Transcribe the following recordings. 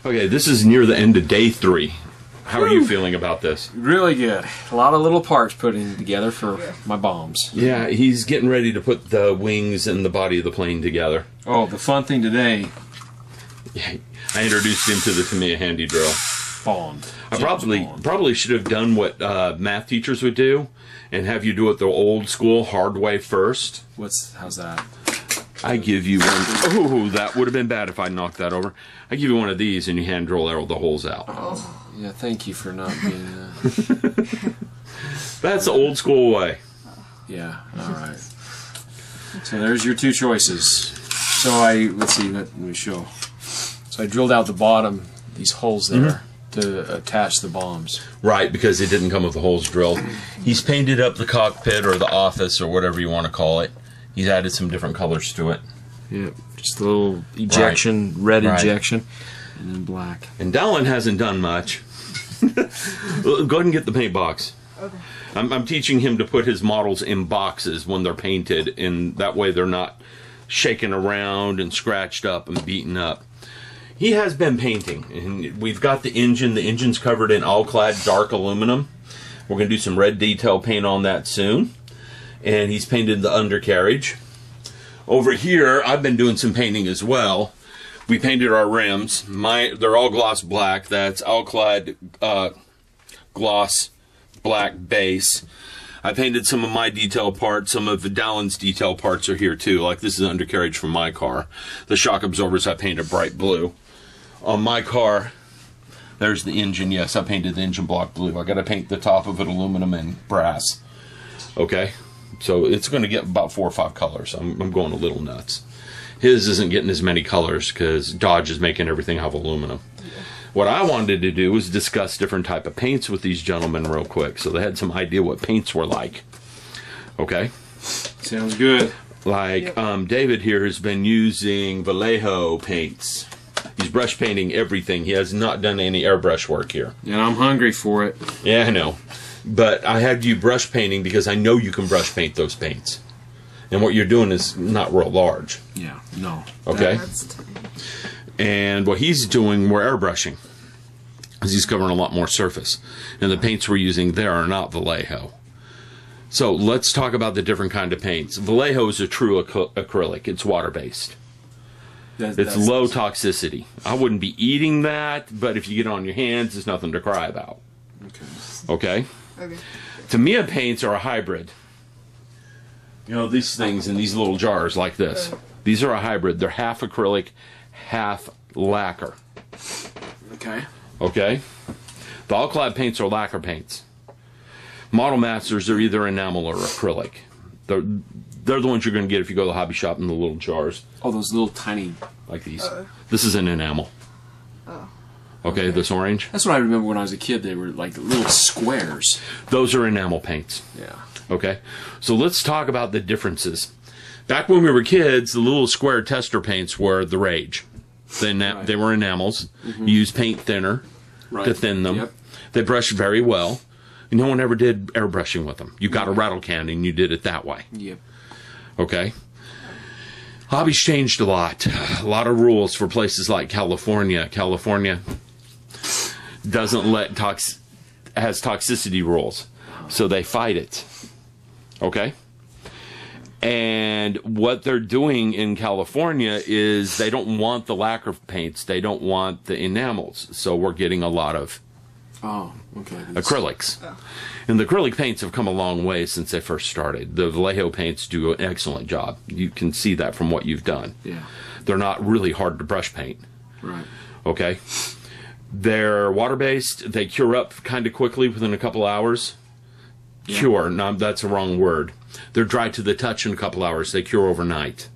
Okay, this is near the end of day 3. How are you feeling about this? Really good. A lot of little parts put in together for my bombs. Yeah, he's getting ready to put the wings and the body of the plane together. Oh, the fun thing today. Yeah, I introduced him to the Tamiya handy drill. Bond. I probably should have done what math teachers would do and have you do it the old school hard way first. How's that? I give you one. Oh, that would have been bad if I knocked that over. I give you one of these and you hand drill all the holes out. Oh, yeah, thank you for not being... That's the old school way. Yeah, all right. So there's your 2 choices. So let's see, let me show. So I drilled out the bottom, these holes there, to attach the bombs. Right, because it didn't come with the holes drilled. He's painted up the cockpit or the office or whatever you want to call it. He's added some different colors to it. Yep, just a little ejection, red injection, and then black. And Dallin hasn't done much. Go ahead and get the paint box. Okay. I'm teaching him to put his models in boxes when they're painted, and that way they're not shaking around and scratched up and beaten up. He has been painting, and we've got the engine. The engine's covered in all-clad dark aluminum. We're going to do some red detail paint on that soon. And he's painted the undercarriage. Over here, I've been doing some painting as well. We painted our rims. They're all gloss black. That's all-clad gloss black base. I painted some of my detail parts. Some of the Dallin's detail parts are here too. Like this is undercarriage from my car. The shock absorbers I painted bright blue. On my car, there's the engine. Yes, I painted the engine block blue. I got to paint the top of it aluminum and brass. Okay, so it's going to get about 4 or 5 colors. I'm going a little nuts. His isn't getting as many colors because Dodge is making everything out of aluminum. What I wanted to do was discuss different type of paints with these gentlemen real quick, so they had some idea what paints were like. Okay? Sounds good. Like, David here has been using Vallejo paints. He's brush painting everything. He has not done any airbrush work here. And I'm hungry for it. Yeah, I know. But I had you brush painting because I know you can brush paint those paints. And what you're doing is not real large. Yeah, no. Okay? That's tiny. And what he's doing, we're airbrushing. Because he's covering a lot more surface. And the paints we're using there are not Vallejo. So let's talk about the different kind of paints. Vallejo is a true acrylic. It's water-based. It's low toxicity. I wouldn't be eating that, but if you get it on your hands, it's nothing to cry about. Okay? Okay. Tamiya paints are a hybrid. You know, these things in these little jars like this. These are a hybrid. They're half acrylic, half lacquer. Okay. Okay? The all-clad paints are lacquer paints. Model Masters are either enamel or acrylic. They're the ones you're going to get if you go to the hobby shop in the little jars. Oh, those little tiny... Like these. This is an enamel. Oh. Okay, this orange? That's what I remember when I was a kid. They were like little squares. Those are enamel paints. Yeah. Okay? So let's talk about the differences. Back when we were kids, the little square tester paints were the rage. They were enamels. You used paint thinner to thin them. Yep. They brushed very well. No one ever did airbrushing with them. You got a rattle can and you did it that way. Yep. Okay? Hobbies changed a lot. A lot of rules for places like California. California doesn't let has toxicity rules. So they fight it. Okay? And what they're doing in California is they don't want the lacquer paints. They don't want the enamels. So we're getting a lot of acrylics. Oh. And the acrylic paints have come a long way since they first started. The Vallejo paints do an excellent job. You can see that from what you've done. Yeah. They're not really hard to brush paint. Right. Okay? They're water-based. They cure up kind of quickly within a couple hours. Yeah. Cure. No, that's a wrong word. They're dry to the touch in a couple hours. They cure overnight.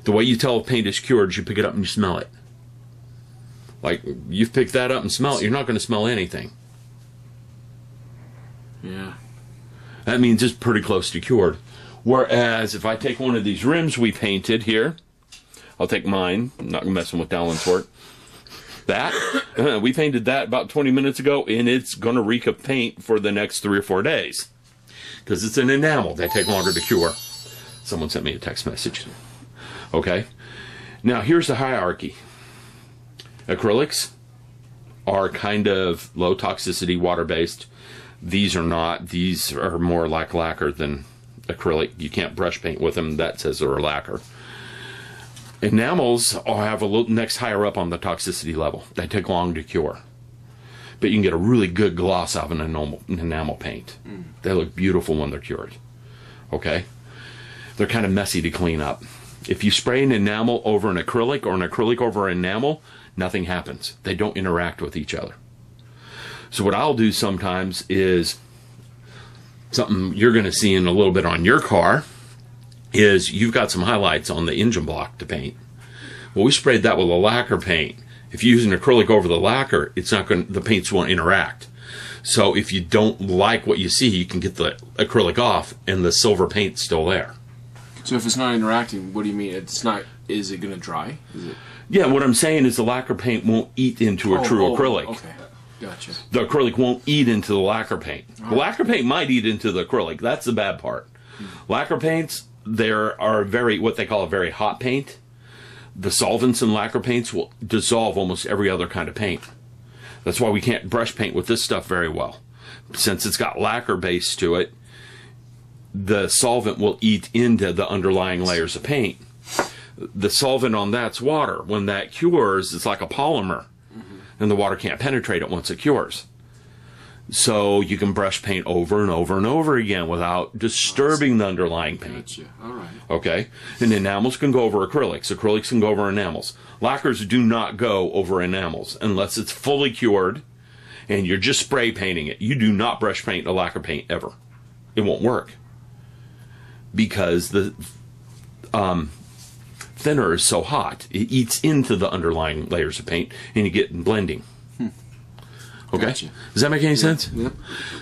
The way you tell if paint is cured is you pick it up and you smell it. Like, you pick that up and smell it, you're not going to smell anything. Yeah. That means it's pretty close to cured. Whereas, if I take one of these rims we painted here, I'll take mine. I'm not messing with Dallin's work. That, we painted that about 20 minutes ago, and it's going to reek of paint for the next 3 or 4 days. Because it's an enamel. They take longer to cure. Someone sent me a text message. Okay? Now, here's the hierarchy. Acrylics are kind of low toxicity, water-based. These are not. These are more like lacquer than acrylic. You can't brush paint with them. That says they're a lacquer. Enamels have a little next higher up on the toxicity level. They take long to cure. But you can get a really good gloss out of an enamel paint. They look beautiful when they're cured. Okay? They're kind of messy to clean up. If you spray an enamel over an acrylic or an acrylic over an enamel, nothing happens. They don't interact with each other. So what I'll do sometimes is something you're going to see in a little bit on your car is you've got some highlights on the engine block to paint. Well, we sprayed that with a lacquer paint. If you use an acrylic over the lacquer, it's not going. The paints won't interact. So if you don't like what you see, you can get the acrylic off, and the silver paint's still there. So if it's not interacting, what do you mean? It's not. Is it going to dry? Is it? Yeah, what I'm saying is the lacquer paint won't eat into a true acrylic. Okay, gotcha. The acrylic won't eat into the lacquer paint. The lacquer paint might eat into the acrylic. That's the bad part. Lacquer paints, there are what they call a very hot paint. The solvents in lacquer paints will dissolve almost every other kind of paint. That's why we can't brush paint with this stuff very well. Since it's got lacquer base to it, the solvent will eat into the underlying layers of paint. The solvent on that's water. When that cures, it's like a polymer, and the water can't penetrate it once it cures. So you can brush paint over and over and over again without disturbing the underlying paint. Gotcha. All right. Okay? And enamels can go over acrylics. Acrylics can go over enamels. Lacquers do not go over enamels unless it's fully cured and you're just spray painting it. You do not brush paint a lacquer paint ever. It won't work. Because the thinner is so hot. It eats into the underlying layers of paint and you get blending. Okay? Gotcha. Does that make any sense? Yep.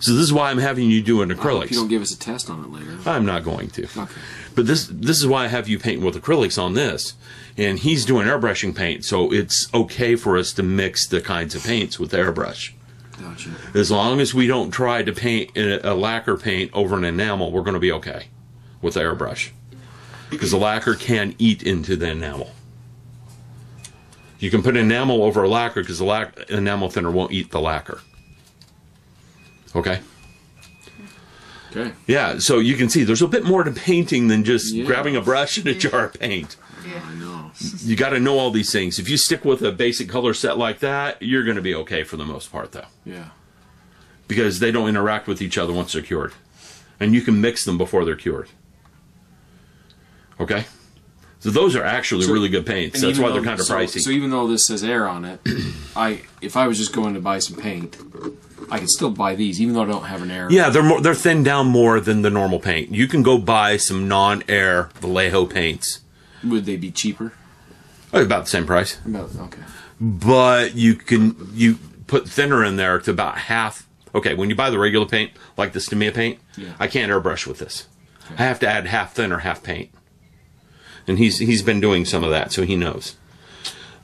So this is why I'm having you do an acrylics. I hope you don't give us a test on it later. I'm not going to. Okay. But this is why I have you paint with acrylics on this. And he's doing airbrushing paint, so it's okay for us to mix the kinds of paints with airbrush. Gotcha. As long as we don't try to paint a lacquer paint over an enamel, we're going to be okay with airbrush. Because the lacquer can eat into the enamel. You can put enamel over a lacquer because the enamel thinner won't eat the lacquer. Okay? Okay. Yeah, so you can see there's a bit more to painting than just grabbing a brush and a jar of paint. Yeah. I know. You got to know all these things. If you stick with a basic color set like that, you're going to be okay for the most part, though. Yeah. Because they don't interact with each other once they're cured. And you can mix them before they're cured. Okay? So those are actually really good paints. That's why they're kind of pricey. So even though this says air on it, if I was just going to buy some paint, I could still buy these, even though I don't have an air. Yeah, they're thinned down more than the normal paint. You can go buy some non-air Vallejo paints. Would they be cheaper? About the same price. Okay. But you put thinner in there to about half. Okay, when you buy the regular paint, like the Stamia paint, I can't airbrush with this. Okay. I have to add half thinner, half paint. And he's been doing some of that, so he knows.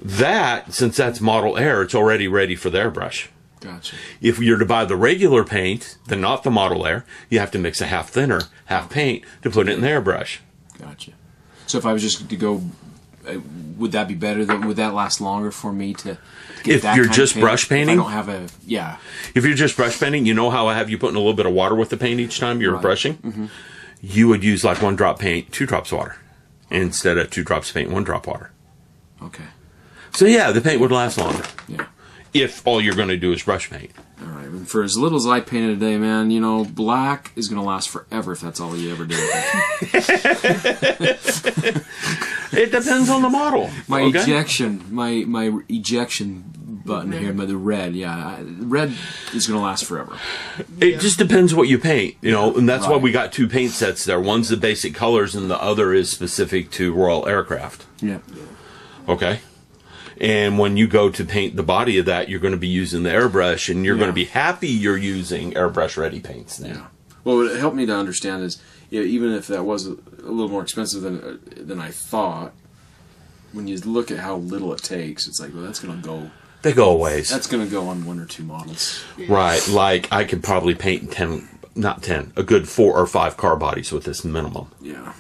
That, since that's model air, it's already ready for the airbrush. Gotcha. If you're to buy the regular paint, then not the model air, you have to mix a half thinner, half paint to put it in the airbrush. Gotcha. So if I was just to go, would that be better? Would that last longer for me to get if that you're kind just of paint? brush painting? If I don't have a, If you're just brush painting, you know how I have you putting a little bit of water with the paint each time you're brushing? Mm-hmm. You would use like 1 drop paint, 2 drops water. Instead of 2 drops paint, 1 drop water. Okay. So yeah, the paint would last longer. Yeah. If all you're going to do is brush paint. All right. And for as little as I painted today, man, black is going to last forever if that's all you ever did. It depends on the model. My ejection button here, but the red, red is going to last forever. It just depends what you paint, and that's why we got 2 paint sets there. One's the basic colors, and the other is specific to Royal Aircraft. Yeah. Okay. And when you go to paint the body of that, you're going to be using the airbrush, and you're going to be happy you're using airbrush-ready paints now. Yeah. Well, what it helped me to understand is, even if that was a little more expensive than I thought, when you look at how little it takes, it's like, well, that's going to go. They go a ways. That's going to go on 1 or 2 models. Right. Like, I could probably paint a good 4 or 5 car bodies with this minimum. Yeah.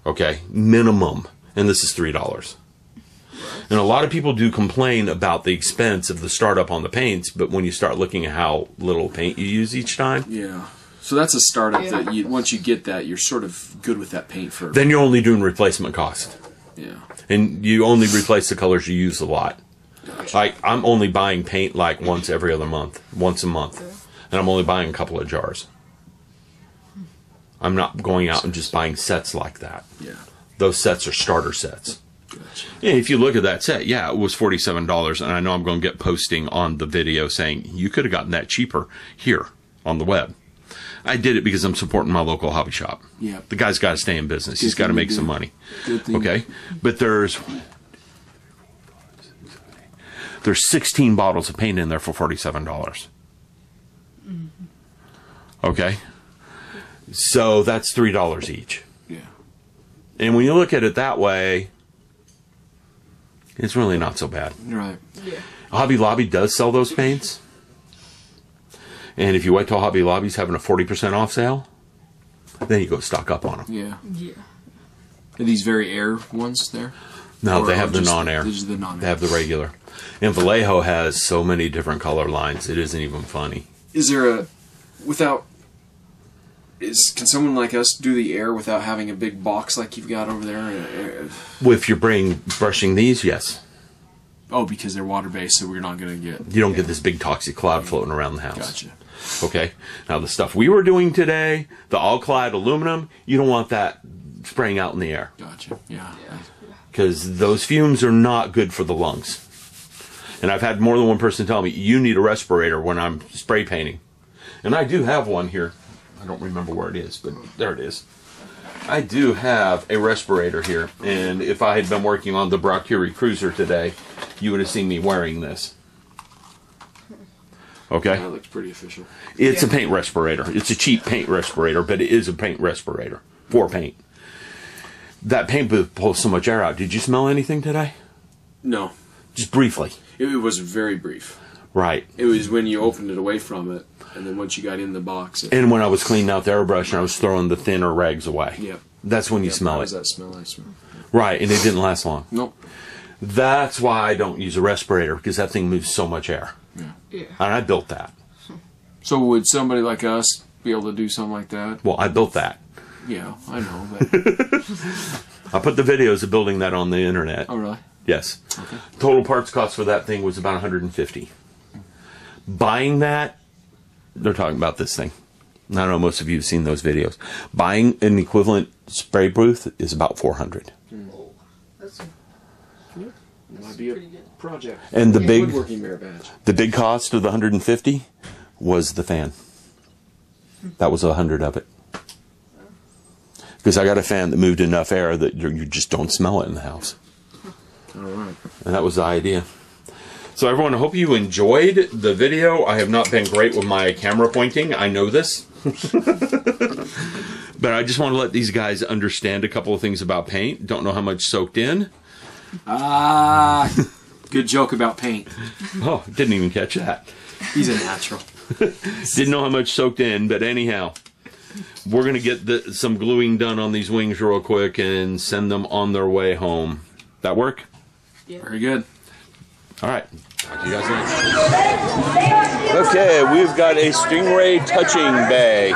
Okay? Minimum. And this is $3. And a lot of people do complain about the expense of the startup on the paints, but when you start looking at how little paint you use each time... Yeah. So that's a startup that once you get that, you're sort of good with that paint for... Then you're only doing replacement cost. Yeah. And you only replace the colors you use a lot. Gotcha. Like, I'm only buying paint like once a month. And I'm only buying a couple of jars. I'm not going out and just buying sets like that. Yeah. Those sets are starter sets. Gotcha. And if you look at that set, yeah, it was $47. And I know I'm going to get posting on the video saying, you could have gotten that cheaper here on the web. I did it because I'm supporting my local hobby shop. Yeah. The guy's got to stay in business. He's got to make some money. Good thing. Okay? But there's 16 bottles of paint in there for $47. Okay? So that's $3 each. Yeah. And when you look at it that way, it's really not so bad. Right. Yeah. Hobby Lobby does sell those paints. And if you wait till Hobby Lobby's having a 40% off sale, then you go stock up on them. Yeah. Yeah. Are these very air ones there? No, Or they have the just- non-air. These are the non-air. They have the regular. And Vallejo has so many different color lines, it isn't even funny. Is there a can someone like us do the air without having a big box like you've got over there? If you're brushing these, yes. Oh, because they're water based, so we're not going to get. You don't get this big toxic cloud floating around the house. Gotcha. Okay. Now the stuff we were doing today, the all-clad aluminum, you don't want that spraying out in the air. Gotcha. Yeah. Because those fumes are not good for the lungs. And I've had more than one person tell me, you need a respirator when I'm spray painting. And I do have one here. I don't remember where it is, but there it is. I do have a respirator here. And if I had been working on the Brocuri Cruiser today, you would have seen me wearing this. Okay? That looks pretty official. It's a paint respirator. It's a cheap paint respirator, but it is a paint respirator for paint. That paint booth pulls so much air out. Did you smell anything today? No. Just briefly. It was very brief. Right. It was when you opened it away from it, and then once you got in the box. And when I was cleaning out the airbrush and I was throwing the thinner rags away. Yep. That's when you smell How it. does that smell? I smell. Right, and it didn't last long. Nope. That's why I don't use a respirator, because that thing moves so much air. Yeah. And I built that. So would somebody like us be able to do something like that? Well, I built that. Yeah, I know. But... I put the videos of building that on the internet. Oh, really? Yes. Okay. Total parts cost for that thing was about $150. Buying that, they're talking about this thing. I don't know, most of you have seen those videos. Buying an equivalent spray booth is about $400. That's Might be a project. And the big Woodworking merit badge. the big cost of the 150 was the fan. That was 100 of it. Because I got a fan that moved enough air that you just don't smell it in the house. All right. And that was the idea. So everyone, I hope you enjoyed the video. I have not been great with my camera pointing. I know this. But I just want to let these guys understand a couple of things about paint. Don't know how much soaked in. Good joke about paint. Oh, didn't even catch that. He's a natural. Didn't know how much soaked in, but anyhow. We're going to get some gluing done on these wings real quick and send them on their way home. That work? Yeah. Very good. All right. Talk to you guys later. Okay, we've got a stingray touching bag.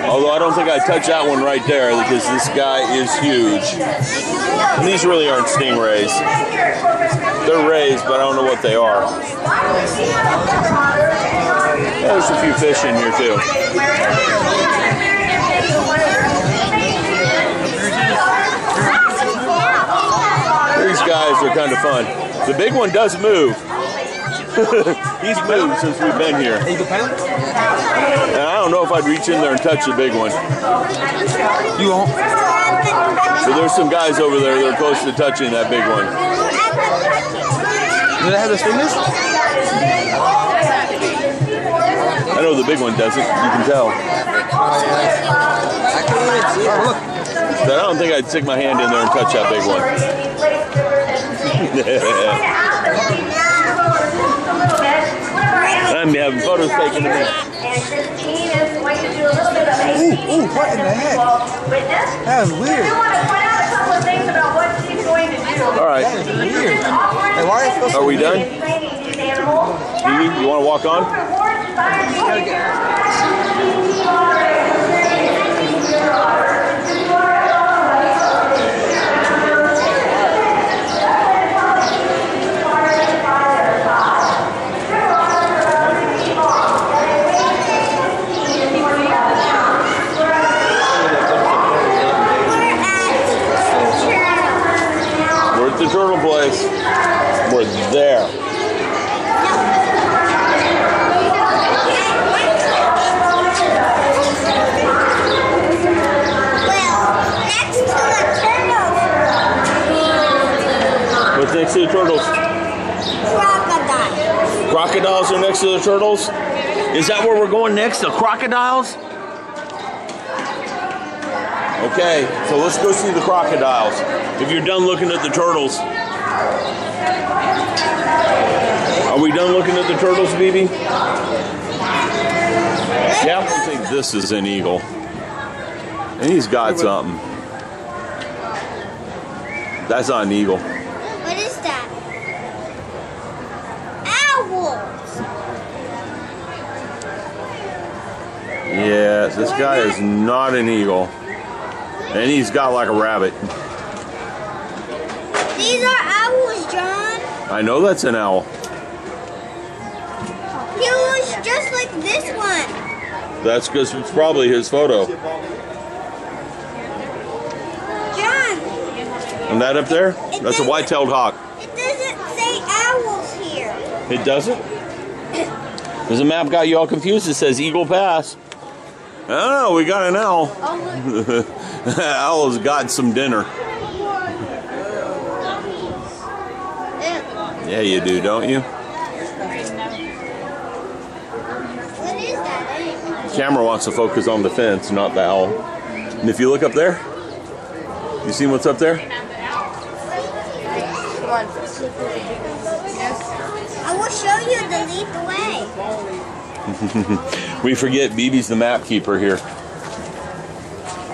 Although I don't think I'd touch that one right there because this guy is huge. And these really aren't stingrays. They're rays, but I don't know what they are. Yeah, there's a few fish in here too. These guys are kind of fun. The big one does move. He's moved since we've been here. And I don't know if I'd reach in there and touch the big one. You won't. So there's some guys over there that are close to touching that big one. Do they have those fingers? I know the big one doesn't. You can tell. I can't even see it. Oh, look. But I don't think I'd stick my hand in there and touch that big one. I'm having photos taken of me. Ooh, what in the heck? That was weird. All right. That is weird. we done? You want to walk on? We're at the turtle place. We're there. What's next to the turtles? Crocodile. Crocodiles are next to the turtles? Is that where we're going next? The crocodiles? Okay, so let's go see the crocodiles. If you're done looking at the turtles. Are we done looking at the turtles, BB? Yeah, I think this is an eagle. And he's got something. That's not an eagle. What is that? Owls. Yeah, this guy is not an eagle. And he's got like a rabbit. These are owls, John. I know that's an owl. He looks just like this one. That's because it's probably his photo. John. And that up there? That's a white-tailed hawk. It doesn't say owls here. It doesn't? Does the map got you all confused? It says Eagle Pass. I don't know, we got an owl. Owl's got some dinner. Yeah, you do, don't you? What is that anyway? The camera wants to focus on the fence, not the owl. And if you look up there, you see what's up there? Come on. I will show you to lead the way. We forget BB's the map keeper here.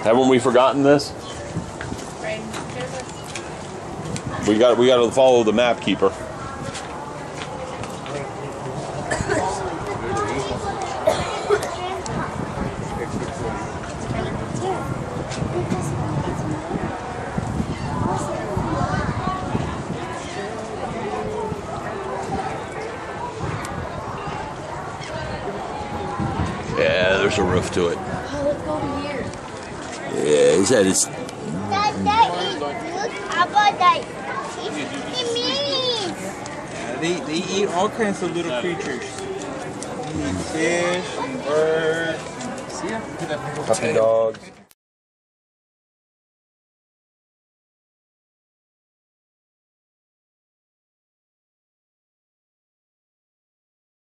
Haven't we forgotten this? We got to follow the map keeper. Yeah, there's a roof to it. Oh, let's go over here. Yeah, he said it's. That is, look, how about that? It means. They eat all kinds of little creatures. They eat fish and birds. See ya? Puppy dogs.